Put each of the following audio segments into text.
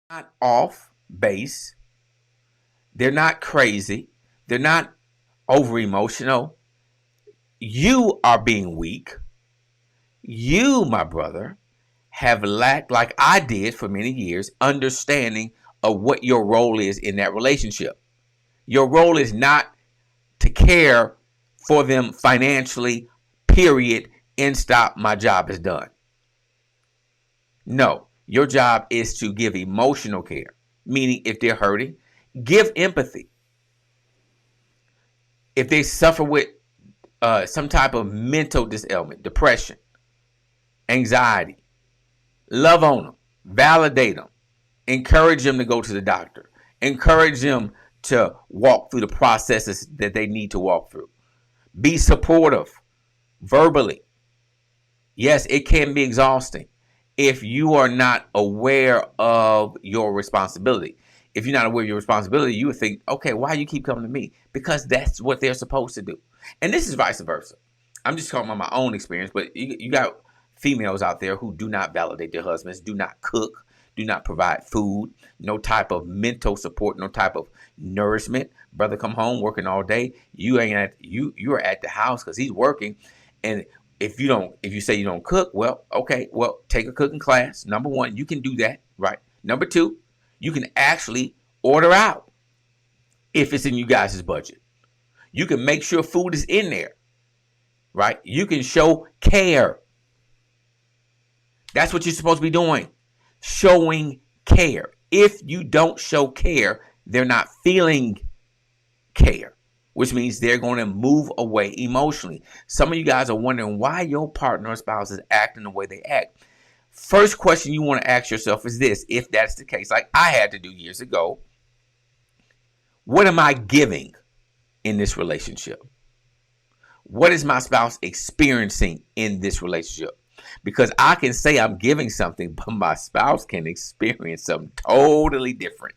Not off base. They're not crazy. They're not over emotional. You are being weak. You, my brother, have lacked, like I did for many years, understanding of what your role is in that relationship. Your role is not to care for them financially, period, end stop, my job is done. No, your job is to give emotional care, meaning if they're hurting, give empathy. If they suffer with some type of mental disailment, depression, anxiety, love on them, validate them, encourage them to go to the doctor, encourage them to walk through the processes that they need to walk through. Be supportive verbally. Yes, it can be exhausting if you are not aware of your responsibility. If you're not aware of your responsibility, you would think, okay, why you keep coming to me? Because that's what they're supposed to do. And this is vice versa. I'm just talking about my own experience, but you got females out there who do not validate their husbands, do not cook, do not provide food, no type of mental support, no type of nourishment. Brother come home working all day. You ain't at you're at the house because he's working. And if you say you don't cook, well, okay, well, take a cooking class. Number one, you can do that, right? Number two, you can actually order out if it's in you guys' budget. You can make sure food is in there, right? You can show care. That's what you're supposed to be doing. Showing care. If you don't show care, they're not feeling care, which means they're going to move away emotionally. Some of you guys are wondering why your partner or spouse is acting the way they act. First question you want to ask yourself is this, if that's the case, like I had to do years ago. What am I giving in this relationship? What is my spouse experiencing in this relationship? Because I can say I'm giving something, but my spouse can experience something totally different.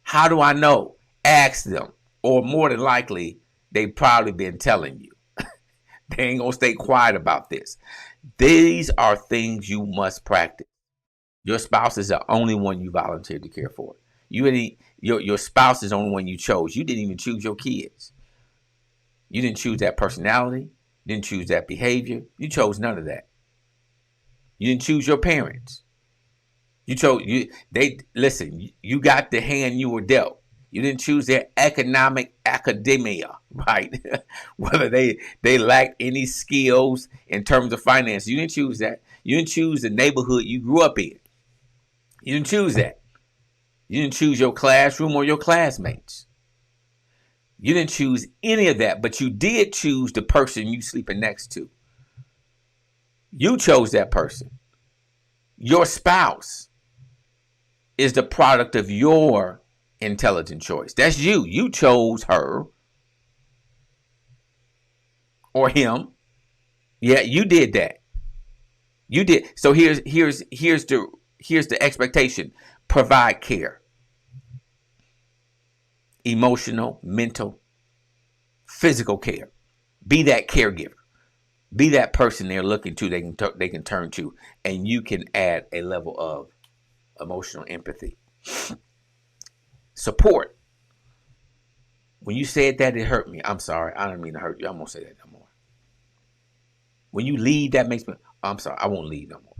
How do I know? Ask them. Or more than likely, they've probably been telling you. They ain't going to stay quiet about this. These are things you must practice. Your spouse is the only one you volunteered to care for. Your spouse is the only one you chose. You didn't even choose your kids. You didn't choose that personality. You didn't choose that behavior. You chose none of that. You didn't choose your parents. You got the hand you were dealt. You didn't choose their economic academia, right? Whether they lacked any skills in terms of finance. You didn't choose that. You didn't choose the neighborhood you grew up in. You didn't choose that. You didn't choose your classroom or your classmates. You didn't choose any of that, but you did choose the person you sleeping next to. You chose that person. Your spouse is the product of your intelligent choice. That's you. You chose her or him. Yeah, you did that. You did. So here's the expectation. Provide care. Emotional, mental, physical care. Be that caregiver. Be that person they're looking to, they can turn to, and you can add a level of emotional empathy. Support. When you said that, it hurt me. I'm sorry. I don't mean to hurt you. I'm going to say that no more. When you lead, that makes me, I'm sorry. I won't lead no more.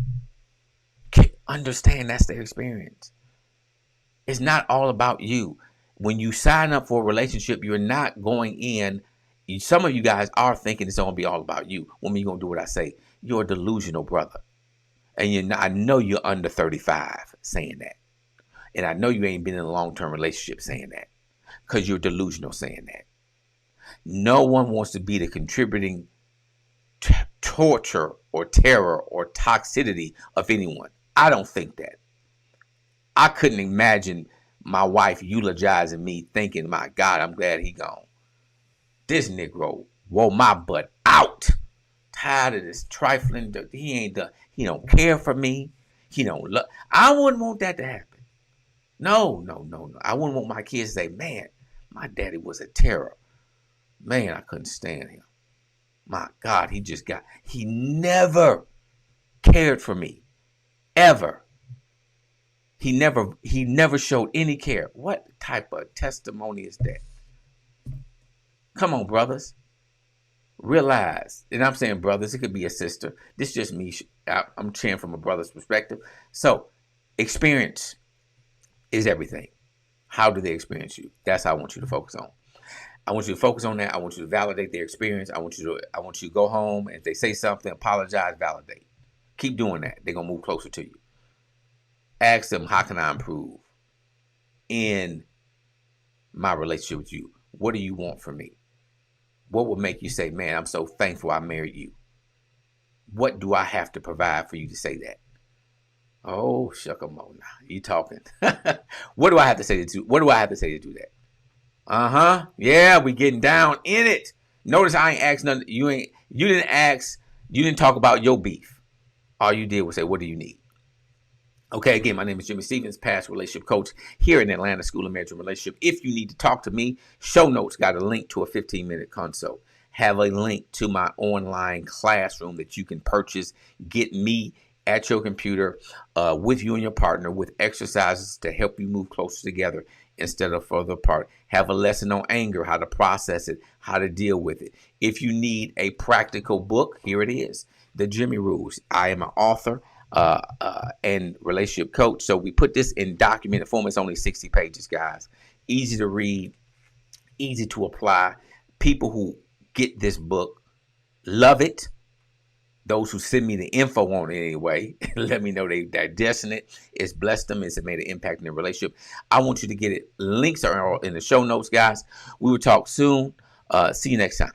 Understand that's their experience. It's not all about you. When you sign up for a relationship, you're not going in. Some of you guys are thinking it's going to be all about you. When you're going to do what I say, you're a delusional brother. And I know you're under 35 saying that. And I know you ain't been in a long-term relationship saying that. Because you're delusional saying that. No one wants to be the contributing torture or terror or toxicity of anyone. I don't think that. I couldn't imagine my wife eulogizing me thinking, my God, I'm glad he gone. This Negro wore my butt out. Tired of this trifling. He ain't done. He don't care for me. He don't love. I wouldn't want that to happen. No. I wouldn't want my kids to say, man, my daddy was a terror. Man, I couldn't stand him. My God, he never cared for me. Ever. He never showed any care. What type of testimony is that? Come on, brothers. Realize, and I'm saying brothers, it could be a sister. This is just me. I'm cheering from a brother's perspective. So, experience is everything. How do they experience you? That's how I want you to focus on. I want you to focus on that. I want you to validate their experience. I want you to go home, and if they say something, apologize, validate. Keep doing that. They're gonna move closer to you. Ask them, how can I improve in my relationship with you? What do you want from me? What would make you say, man, I'm so thankful I married you? What do I have to provide for you to say that? Oh, shuckamona, you talking. What do I have to say to do? What do I have to say to do that? Yeah, we getting down in it. Notice I ain't asked nothing. You didn't talk about your beef. All you did was say, what do you need? Okay, again, my name is Jimmy Stevens, past relationship coach here in Atlanta School of Marriage and Relationship. If you need to talk to me, show notes got a link to a 15-minute consult. Have a link to my online classroom that you can purchase. Get me at your computer with you and your partner with exercises to help you move closer together instead of further apart. Have a lesson on anger, how to process it, how to deal with it. If you need a practical book, here it is, The Jimmy Rules. I am an author and relationship coach. So we put this in documented form. It's only 60 pages, guys. Easy to read, easy to apply. People who get this book love it. Those who send me the info on it anyway, let me know they're digesting it. It's blessed them. It's made an impact in their relationship. I want you to get it. Links are in the show notes, guys. We will talk soon. See you next time.